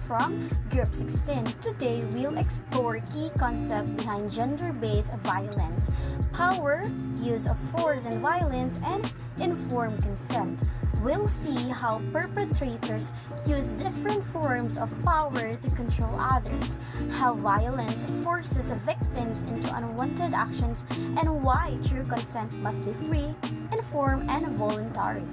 from Group 16. Today, we'll explore key concepts behind gender-based violence, power, use of force and violence, and informed consent. We'll see how perpetrators use different forms of power to control others, how violence forces victims into unwanted actions, and why true consent must be free, informed, and voluntary.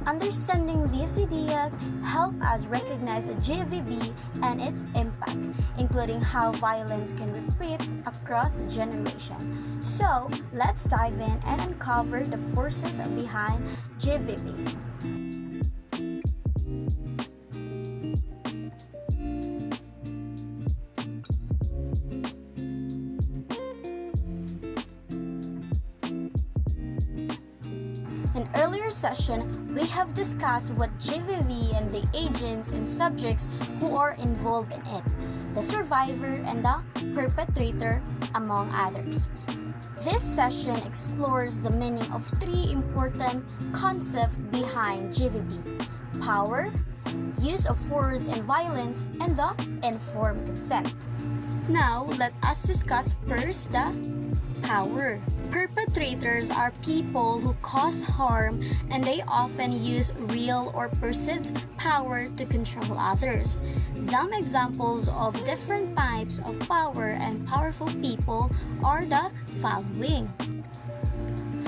Understanding these ideas help us recognize the GVB and its impact, including how violence can repeat across generations. So, let's dive in and uncover the forces behind GVB. In earlier session, we have discussed what GVB and the agents and subjects who are involved in it, the survivor and the perpetrator, among others. This session explores the meaning of three important concepts behind GVB: power, use of force and violence, and the informed consent. Now, let us discuss first the power. Perpetrators are people who cause harm, and they often use real or perceived power to control others. Some examples of different types of power and powerful people are the following.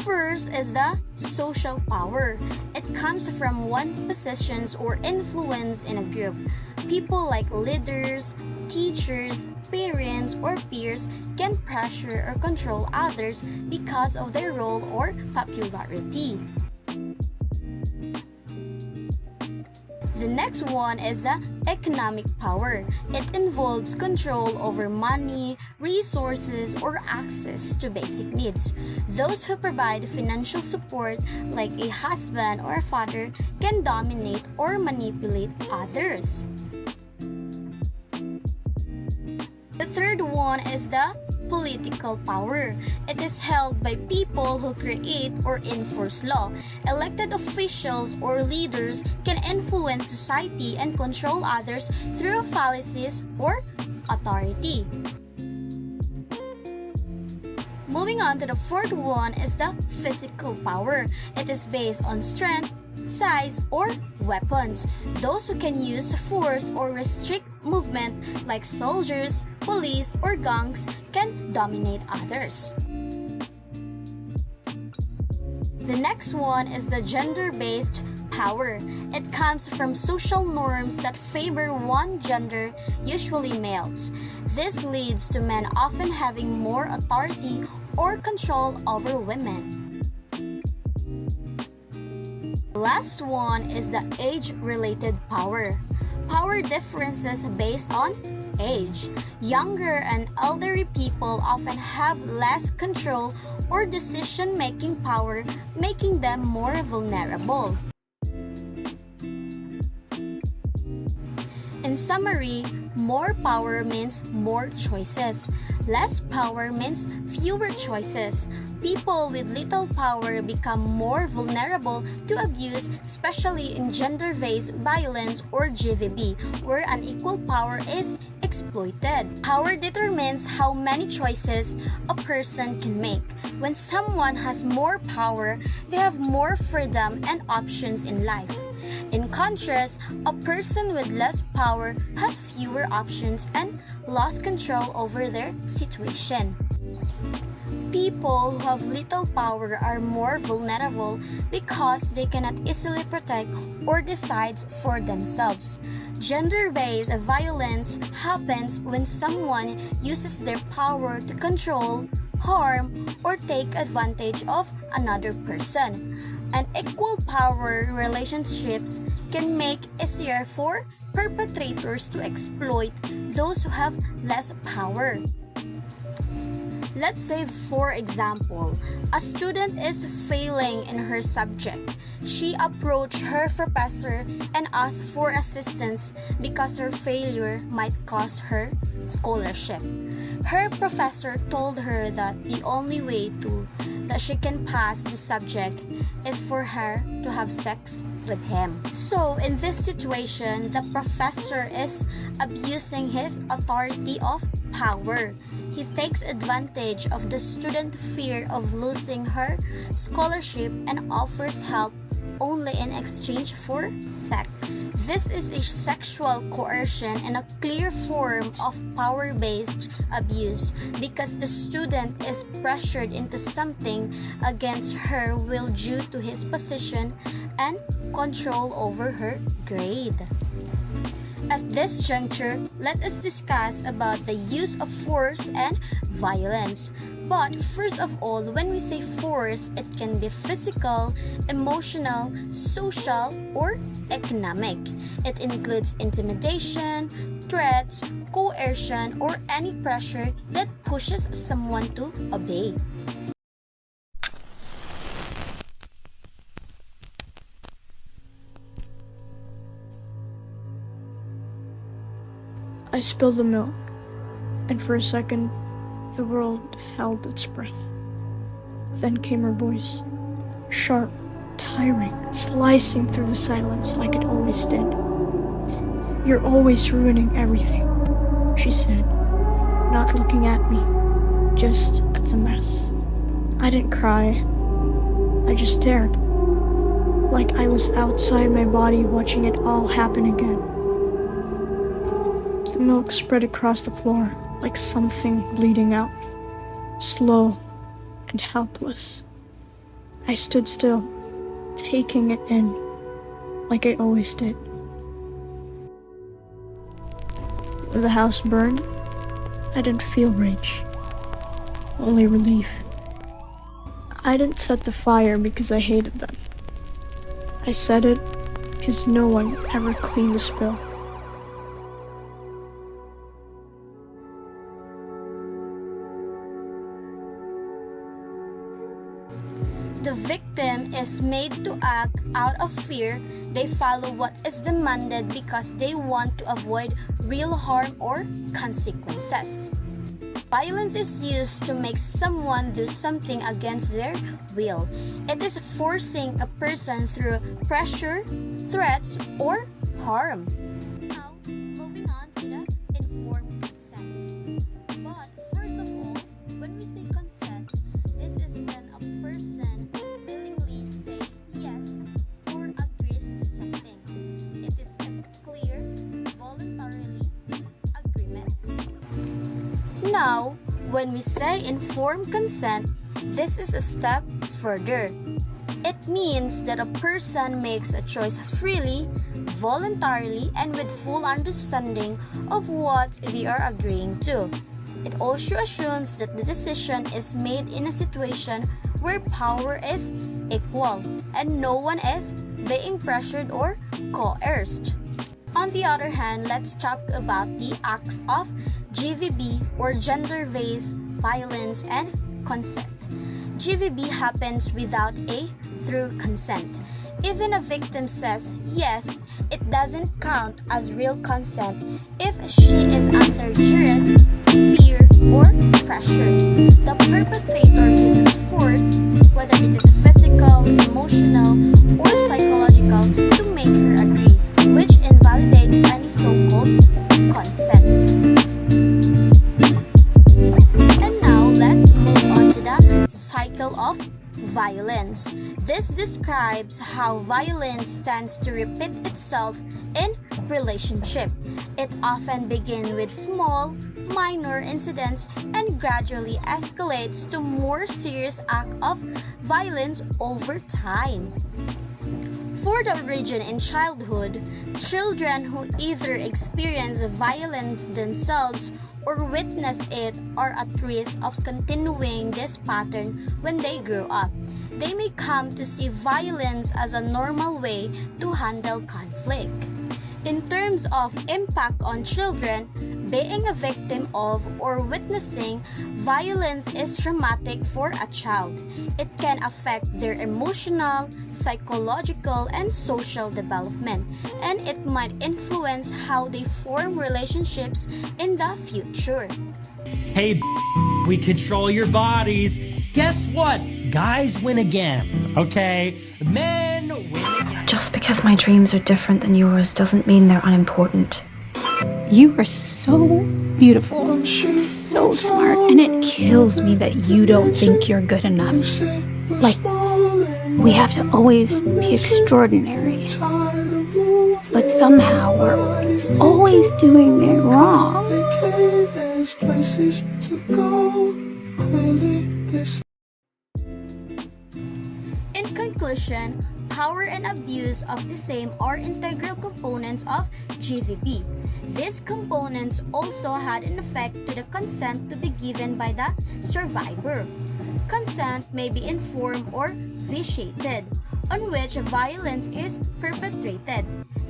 First is the social power. It comes from one's positions or influence in a group. People like leaders, teachers, parents, or peers can pressure or control others because of their role or popularity. The next one is the economic power. It involves control over money, resources, or access to basic needs. Those who provide financial support, like a husband or a father, can dominate or manipulate others. The third one is the political power. It is held by people who create or enforce law. Elected officials or leaders can influence society and control others through policies or authority. Moving on to the fourth one is the physical power. It is based on strength, size, or weapons. Those who can use force or restrict movement, like soldiers, police, or gangs, can dominate others. The next one is the gender-based power. It comes from social norms that favor one gender, usually males. This leads to men often having more authority or control over women. The last one is the age-related power. Power differences based on age. Younger and elderly people often have less control or decision-making power, making them more vulnerable. In summary, more power means more choices. Less power means fewer choices. People with little power become more vulnerable to abuse, especially in gender-based violence or GVB, where unequal power is exploited. Power determines how many choices a person can make. When someone has more power, they have more freedom and options in life. In contrast, a person with less power has fewer options and lost control over their situation. People who have little power are more vulnerable because they cannot easily protect or decide for themselves. Gender-based violence happens when someone uses their power to control, harm, or take advantage of another person. Unequal power relationships can make it easier for perpetrators to exploit those who have less power. Let's say, for example, a student is failing in her subject. She approached her professor and asked for assistance because her failure might cost her scholarship. Her professor told her that the only way that she can pass the subject is for her to have sex with him. So in this situation, the professor is abusing his authority of power. He takes advantage of the student's fear of losing her scholarship and offers help only in exchange for sex. This is a sexual coercion and a clear form of power-based abuse because the student is pressured into something against her will due to his position and control over her grade. At this juncture, let us discuss about the use of force and violence. But first of all, when we say force, it can be physical, emotional, social, or economic. It includes intimidation, threats, coercion, or any pressure that pushes someone to obey. I spilled the milk, and for a second, the world held its breath. Then came her voice, sharp, tiring, slicing through the silence like it always did. "You're always ruining everything," she said, not looking at me, just at the mess. I didn't cry. I just stared, like I was outside my body watching it all happen again. The milk spread across the floor like something bleeding out, slow and helpless. I stood still, taking it in, like I always did. When the house burned, I didn't feel rage, only relief. I didn't set the fire because I hated them. I set it because no one ever cleaned the spill. The victim is made to act out of fear. They follow what is demanded because they want to avoid real harm or consequences. Violence is used to make someone do something against their will. It is forcing a person through pressure, threats, or harm. Now, moving on to the informed consent. But first of all, when we say consent, this is when a person willingly says yes or agrees to something. It is a clear, voluntarily agreement. Now, when we say informed consent, this is a step further. It means that a person makes a choice freely, voluntarily, and with full understanding of what they are agreeing to. It also assumes that the decision is made in a situation where power is equal and no one is being pressured or coerced. On the other hand, let's talk about the acts of GVB or gender-based violence and consent. GVB happens without a through consent. Even a victim says yes, it doesn't count as real consent if she is under duress, fear, or pressure. The perpetrator uses force, whether it is physical, emotional, or psychological, to make her agree, which invalidates any so-called consent. And now let's move on to the cycle of violence. This describes how violence tends to repeat itself in relationship. It often begins with small, minor incidents and gradually escalates to more serious acts of violence over time. For the origin in childhood, children who either experience violence themselves or witness it are at risk of continuing this pattern when they grow up. They may come to see violence as a normal way to handle conflict. In terms of impact on children, being a victim of or witnessing violence is traumatic for a child. It can affect their emotional, psychological, and social development, and it might influence how they form relationships in the future. Hey, we control your bodies. Guess what? Guys win again, okay? Men win again. Just because my dreams are different than yours doesn't mean they're unimportant. You are so beautiful, so smart, and it kills me that you don't think you're good enough. Like, we have to always be extraordinary. But somehow we're always doing it wrong. In conclusion, power and abuse of the same are integral components of GVB. These components also had an effect to the consent to be given by the survivor. Consent may be informed or vitiated, on which violence is perpetrated.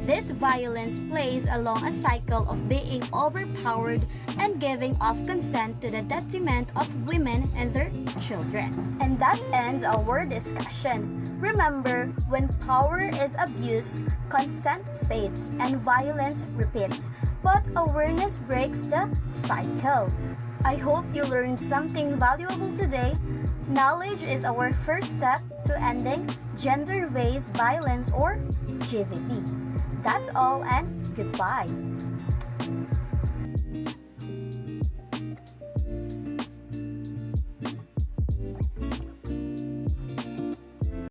This violence plays along a cycle of being overpowered and giving of consent to the detriment of women and their children. And that ends our discussion. Remember, when power is abused, consent fades and violence repeats, but awareness breaks the cycle. I hope you learned something valuable today. Knowledge is our first step to ending gender-based violence or GVB. That's all and goodbye.